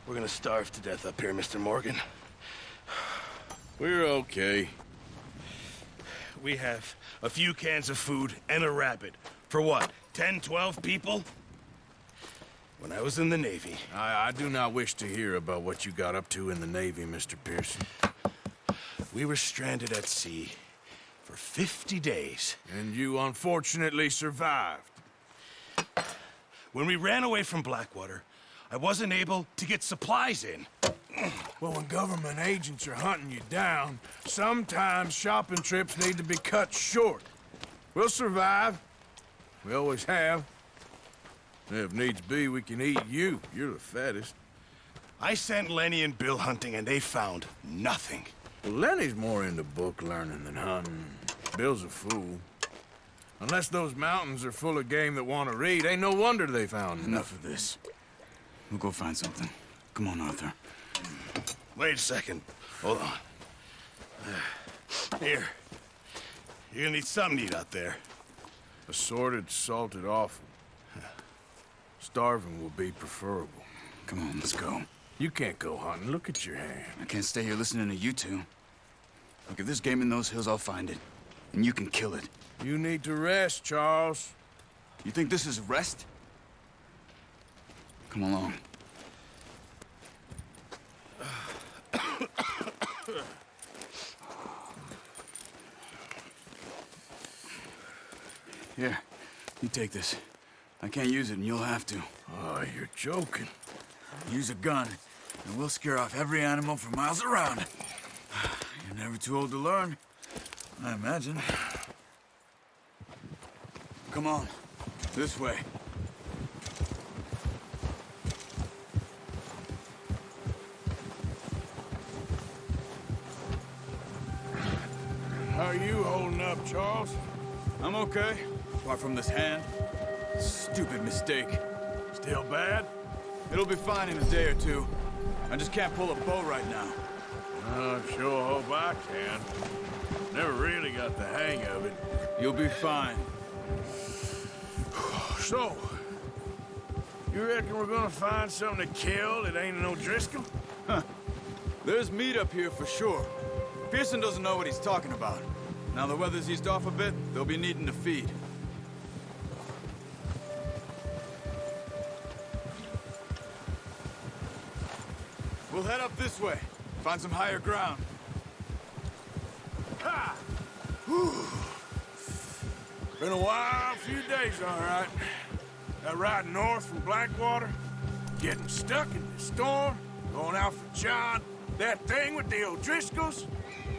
We're gonna starve to death up here, Mr. Morgan. We're okay. We have a few cans of food and a rabbit. For what, 10, 12 people? When I was in the Navy... I do not wish to hear about what you got up to in the Navy, Mr. Pearson. We were stranded at sea for 50 days. And you unfortunately survived. When we ran away from Blackwater, I wasn't able to get supplies in. Well, when government agents are hunting you down, sometimes shopping trips need to be cut short. We'll survive. We always have. If needs be, we can eat you. You're the fattest. I sent Lenny and Bill hunting, and they found nothing. Well, Lenny's more into book learning than hunting. Bill's a fool. Unless those mountains are full of game that want to read, ain't no wonder they found Enough of this. We'll go find something. Come on, Arthur. Wait a second. Hold on. Here. You're gonna need something to eat out there. Assorted, salted offal. Starving will be preferable. Come on, let's go. You can't go hunting. Look at your hand. I can't stay here listening to you two. Look, if there's game in those hills, I'll find it. And you can kill it. You need to rest, Charles. You think this is rest? Come along. Here, you take this. I can't use it, and you'll have to. Oh, you're joking. Use a gun, and we'll scare off every animal for miles around. You're never too old to learn, I imagine. Come on, this way. How are you holding up, Charles? I'm okay, apart from this hand. Stupid mistake. Still bad? It'll be fine in a day or two. I just can't pull a bow right now. I sure hope I can. Never really got the hang of it. You'll be fine. So, you reckon we're gonna find something to kill that ain't no Driscoll? There's meat up here for sure. Pearson doesn't know what he's talking about. Now the weather's eased off a bit, they'll be needing to feed. We'll head up this way. Find some higher ground. Ha! Whew. Been a wild few days, all right. That ride north from Blackwater, getting stuck in the storm, going out for John, that thing with the O'Driscolls.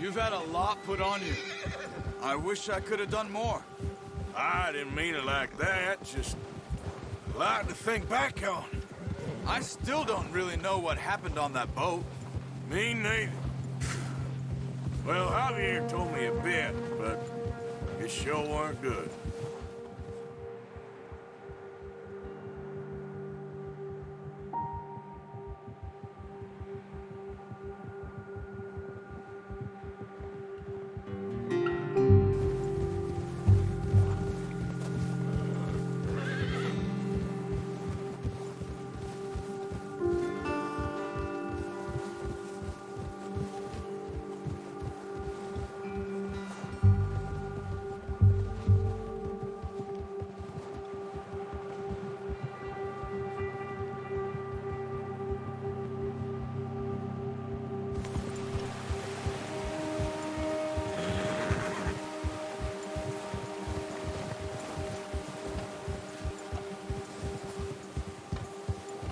You've had a lot put on you. I wish I could have done more. I didn't mean it like that, just a lot to think back on. I still don't really know what happened on that boat. Me neither. Well, Javier told me a bit, but it sure weren't good.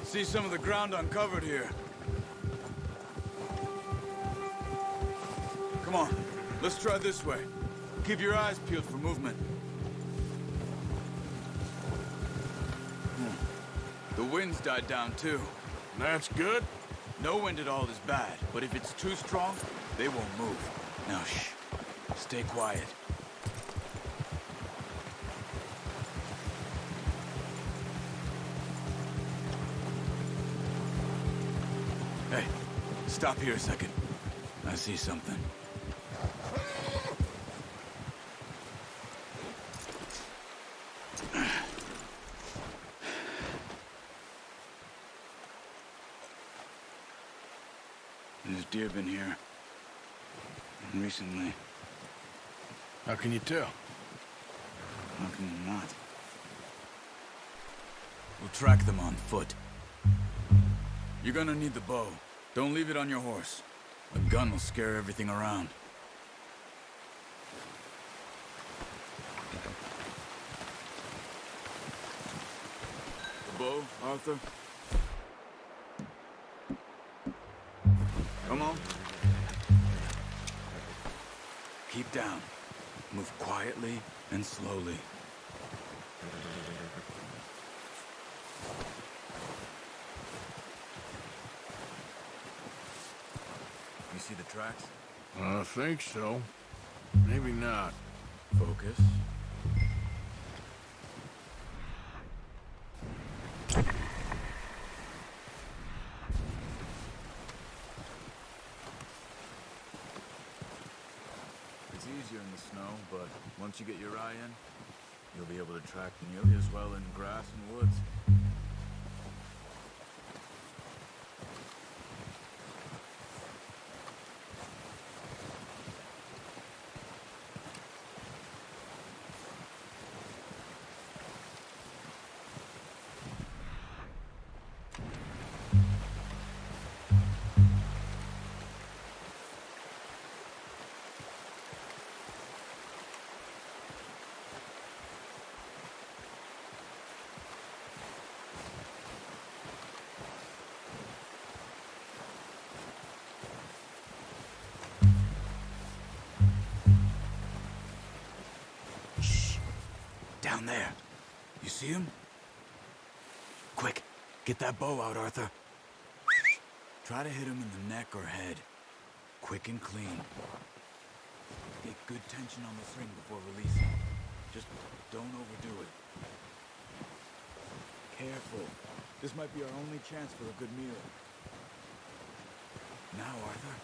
See some of the ground uncovered here. Come on, let's try this way. Keep your eyes peeled for movement. The wind's died down too. That's good. No wind at all is bad, but if it's too strong, they won't move. Now shh, stay quiet. Hey, stop here a second. I see something. deer been here. And recently. How can you tell? How can you not? We'll track them on foot. You're gonna need the bow. Don't leave it on your horse. A gun will scare everything around. The bow, Arthur? Come on. Keep down. Move quietly and slowly. You see the tracks? I think so. Maybe not. Focus. It's easier in the snow, but once you get your eye in, you'll be able to track nearly as well in grass and woods. Down there. You see him? Quick, get that bow out, Arthur. Try to hit him in the neck or head. Quick and clean. Get good tension on the string before releasing. Just don't overdo it. Careful. This might be our only chance for a good meal. Now, Arthur.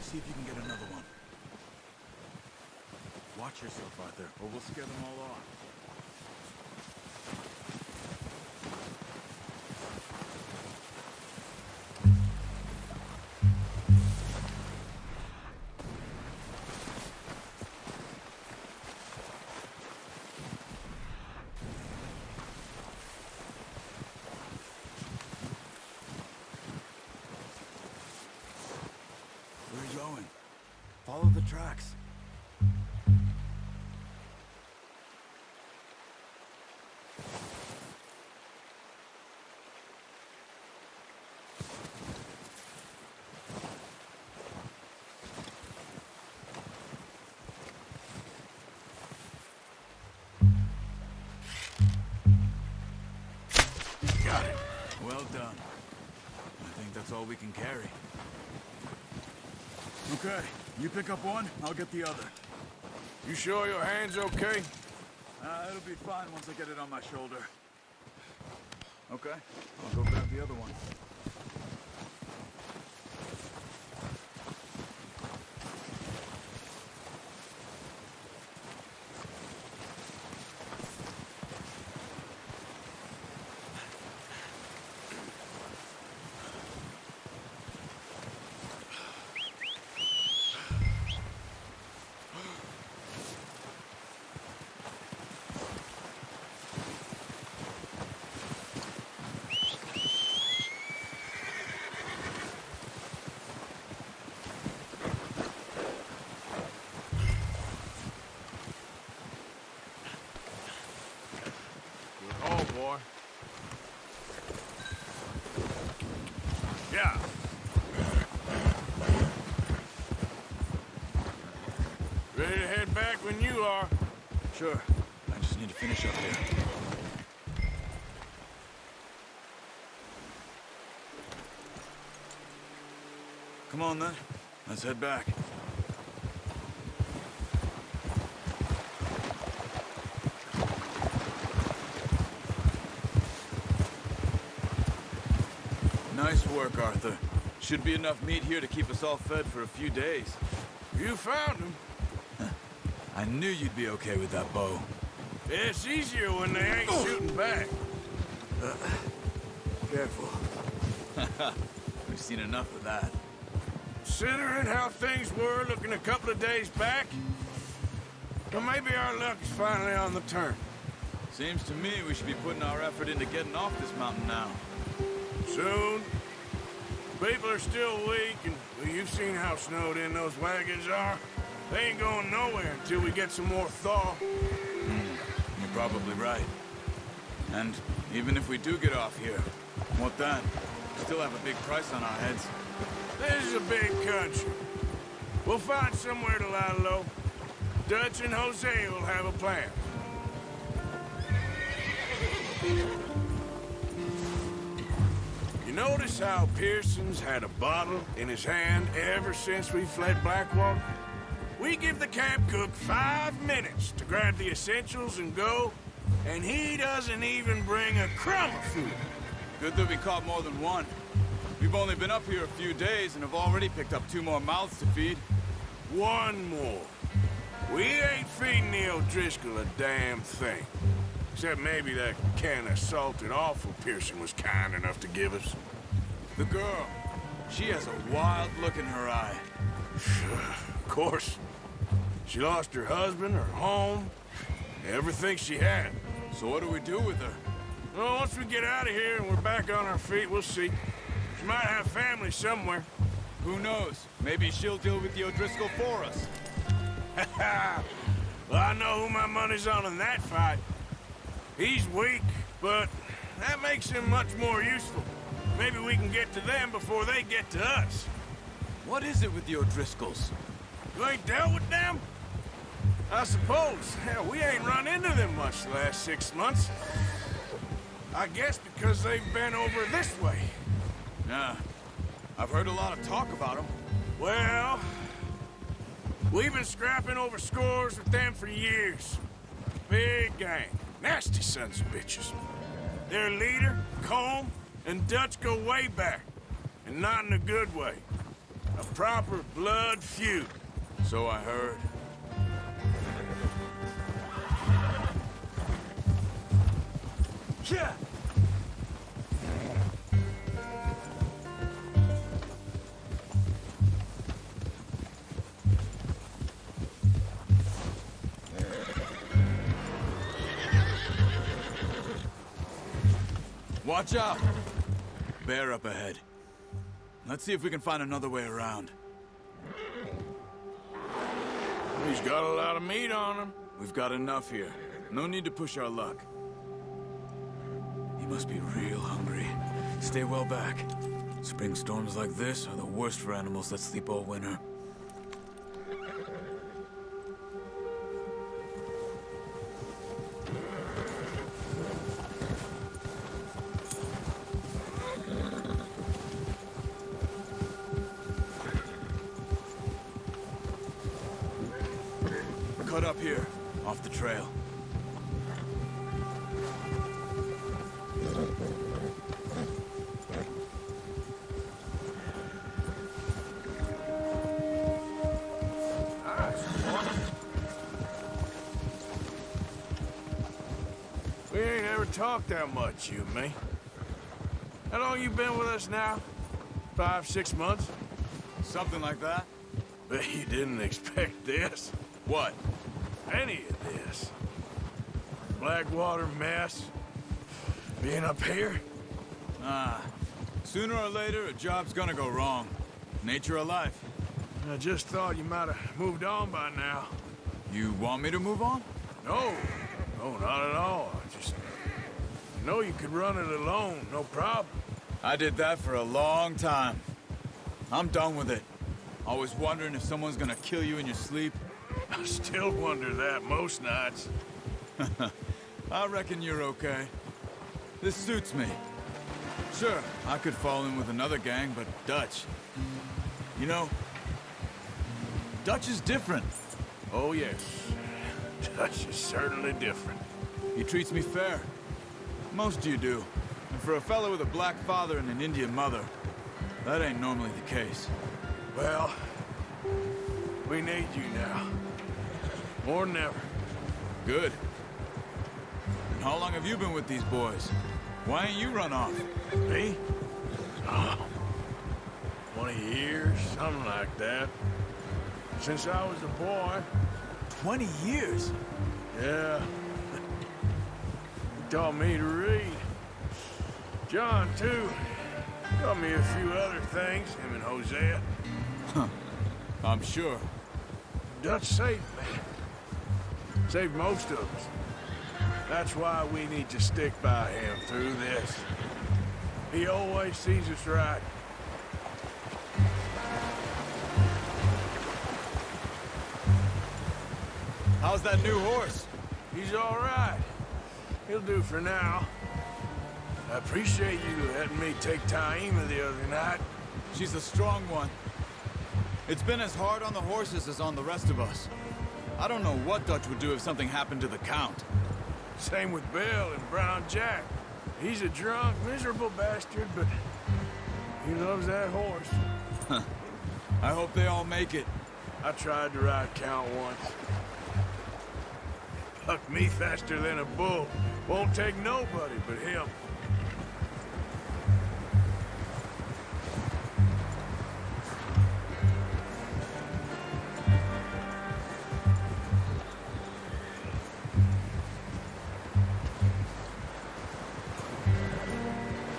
See if you can get another one. Watch yourself, Arthur, or we'll scare them all off. Where are you going? Follow the tracks. Got it. Well done. I think that's all we can carry. Okay, you pick up one, I'll get the other. You sure your hand's okay? It'll be fine once I get it on my shoulder. Okay, I'll go grab the other one. when you are. Sure. I just need to finish up here. Come on, then. Let's head back. Nice work, Arthur. Should be enough meat here to keep us all fed for a few days. You found him. I knew you'd be okay with that bow. It's easier when they ain't shooting back. Careful. We've seen enough of that. Considering how things were looking a couple of days back, well, maybe our luck is finally on the turn. Seems to me we should be putting our effort into getting off this mountain now. Soon. People are still weak, and well, you've seen how snowed in those wagons are. They ain't going nowhere until we get some more thaw. You're probably right. And even if we do get off here, what then? We still have a big price on our heads. This is a big country. We'll find somewhere to lie low. Dutch and Jose will have a plan. You notice how Pearson's had a bottle in his hand ever since we fled Blackwater? We give the camp cook 5 minutes to grab the essentials and go, and he doesn't even bring a crumb of food. Good that we caught more than one. We've only been up here a few days and have already picked up 2 more mouths to feed. One more. We ain't feeding the O'Driscoll a damn thing. Except maybe that can of salted offal Pearson was kind enough to give us. The girl. She has a wild look in her eye. Of course. She lost her husband, her home, everything she had. So what do we do with her? Well, once we get out of here and we're back on our feet, we'll see. She might have family somewhere. Who knows? Maybe she'll deal with the O'Driscoll for us. Well, I know who my money's on in that fight. He's weak, but that makes him much more useful. Maybe we can get to them before they get to us. What is it with the O'Driscolls? You ain't dealt with them? I suppose. Hell, we ain't run into them much the last 6 months. I guess because they've been over this way. Yeah. I've heard a lot of talk about them. Well, we've been scrapping over scores with them for years. Big gang. Nasty sons of bitches. Their leader, Combe, and Dutch go way back. And not in a good way. A proper blood feud. So I heard. Yeah. Watch out! Bear up ahead. Let's see if we can find another way around. He's got a lot of meat on him. We've got enough here. No need to push our luck. He must be real hungry. Stay well back. Spring storms like this are the worst for animals that sleep all winter. Cut up here, off the trail. We ain't ever talked that much, you and me. How long you been with us now? 5, 6 months? Something like that? Bet you didn't expect this. What? Any of this. Blackwater mess. Being up here? Sooner or later, a job's gonna go wrong. Nature of life. I just thought you might have moved on by now. You want me to move on? No. No, not at all. I just know you could run it alone, no problem. I did that for a long time. I'm done with it. Always wondering if someone's gonna kill you in your sleep. I still wonder that most nights. I reckon you're okay. This suits me. Sure, I could fall in with another gang, but Dutch... You know, Dutch is different. Oh, yes. Dutch is certainly different. He treats me fair. Most of you do. And for a fellow with a black father and an Indian mother, that ain't normally the case. Well, we need you now. More than ever. Good. And how long have you been with these boys? Why ain't you run off? Me? Oh, 20 years, something like that. Since I was a boy. 20 years? Yeah. He taught me to read. John, too. Taught me a few other things, him and Hosea. I'm sure. Dutch saved me. Saved most of us. That's why we need to stick by him through this. He always sees us right. How's that new horse? He's all right. He'll do for now. I appreciate you letting me take Taima the other night. She's a strong one. It's been as hard on the horses as on the rest of us. I don't know what Dutch would do if something happened to the Count. Same with Bill and Brown Jack. He's a drunk, miserable bastard, but he loves that horse. I hope they all make it. I tried to ride Count once. Bucked me faster than a bull. Won't take nobody but him.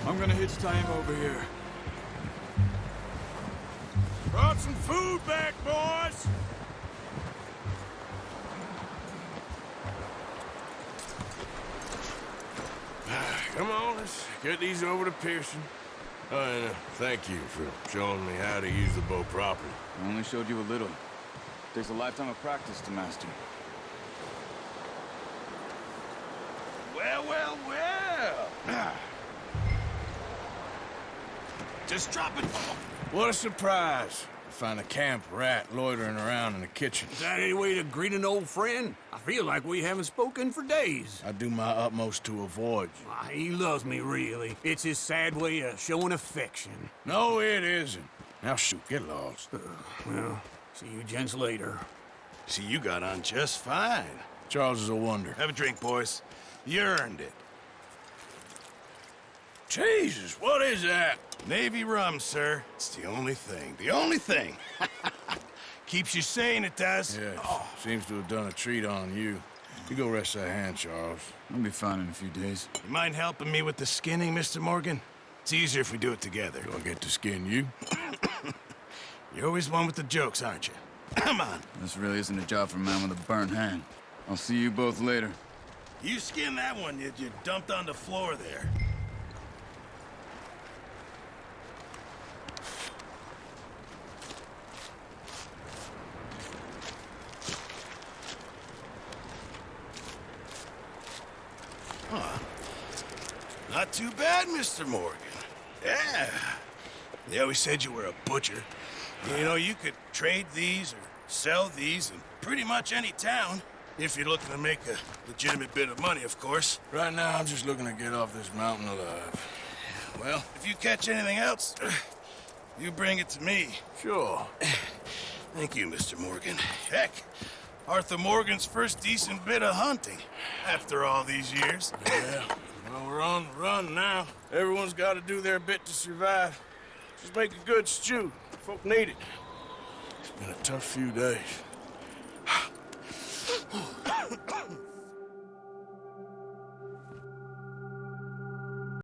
I'm gonna hitch time over here. Brought some food back, boys! Come on, let's get these over to Pearson. Oh, and thank you for showing me how to use the bow properly. I only showed you a little. Takes a lifetime of practice to master. Well, well, well. Just drop it. What a surprise. Find a camp rat loitering around in the kitchen. Is that any way to greet an old friend? I feel like we haven't spoken for days. I do my utmost to avoid you. Why, he loves me, really. It's his sad way of showing affection. No, it isn't. Now shoot, get lost. Well, see you gents later. See, you got on just fine. Charles is a wonder. Have a drink, boys. You earned it. Jesus, what is that? Navy rum, sir. It's the only thing. The only thing. Keeps you sane, it does. Yeah, seems to have done a treat on you. You go rest that hand, Charles. I'll be fine in a few days. You mind helping me with the skinning, Mr. Morgan? It's easier if we do it together. Do I get to skin you? You're always one with the jokes, aren't you? Come on. This really isn't a job for a man with a burnt hand. I'll see you both later. You skin that one you dumped on the floor there. Not too bad, Mr. Morgan. Yeah. They always said you were a butcher. You know, you could trade these or sell these in pretty much any town. If you're looking to make a legitimate bit of money, of course. Right now, I'm just looking to get off this mountain alive. Well, if you catch anything else, you bring it to me. Sure. Thank you, Mr. Morgan. Heck, Arthur Morgan's first decent bit of hunting after all these years. Yeah. Well, we're on the run now. Everyone's got to do their bit to survive. Just make a good stew. Folk need it. It's been a tough few days.